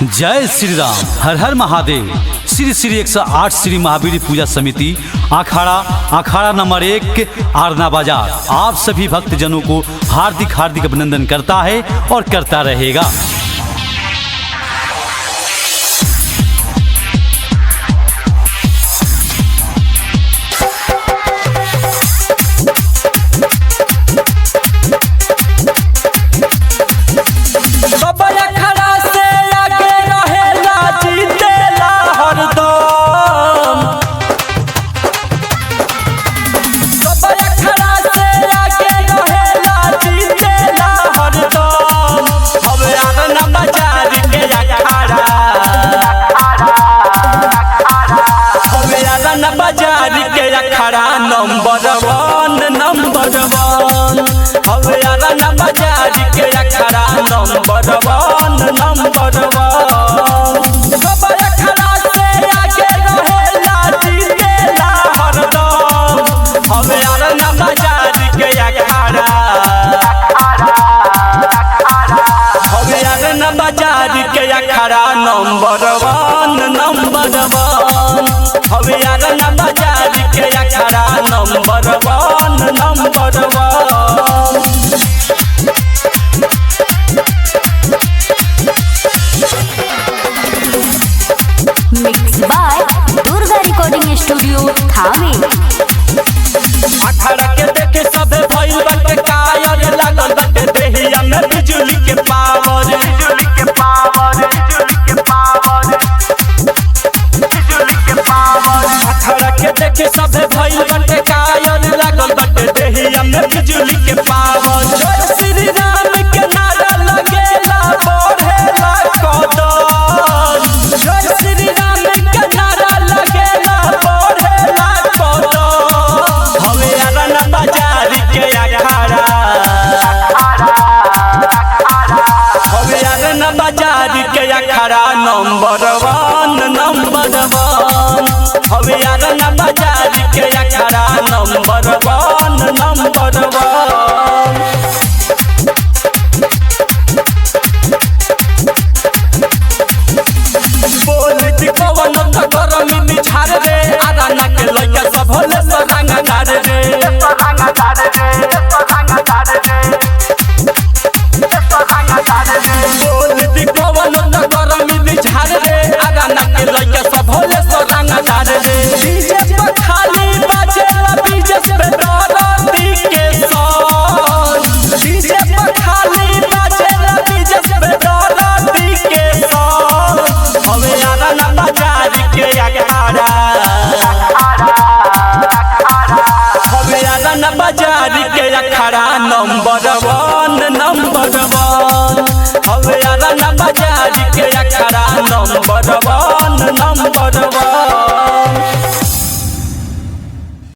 जय श्री राम, हर हर महादेव। श्री श्री 108 श्री महावीर पूजा समिति अखाड़ा नंबर 1 आरना बाजार आप सभी भक्तजनों को हार्दिक हार्दिक अभिनंदन करता है और करता रहेगा। बाजार के अखाड़ा नंबर 1 हवे आना बाजार के अखाड़ा नंबर 1 सब अखाड़ा से आगे रहेला जीतेला हरदम। हवे आना बाजार के अखाड़ा हवे आना बाजार के अखाड़ा नंबर 1 हवे आना बाजार के अखाड़ा number 1 mix by Durga recording studio Thawe. अखाड़ा के देखे सब भइल बाटे कायर लागल बाटे देहिया में बिजली के पावर अखाड़ा के देखे सब भइल बाटे कायर लागल बाटे देहिया में बिजली के पावर। जय श्री राम के नारा लगेला बढ़ेला कदम। जय श्री राम के नारा लगेला बढ़ेला कदम। हवे आना बाजार के अखाड़ा हवे आना बाजार के अखाड़ा नंबर 1 हवे आना बाजार के अखाड़ा नंबर 1 बोलती कवन त गरमी निछार रे आराना के लइका सब होले सरंगा डार रे बोलती कवन त गरमी निछार रे आराना के लइका सब होले सरंगा डार रे। डीजे पर खाली बजेला बीजेस पे डरती के सॉन्ग। डीजे पर खाली बजेला बीजेस पे डरती के सॉन्ग। हवे आना बाजार के अखाड़ा हवे आना बाजार के अखाड़ा नंबर 1 हवे आना बाजार के अखाड़ा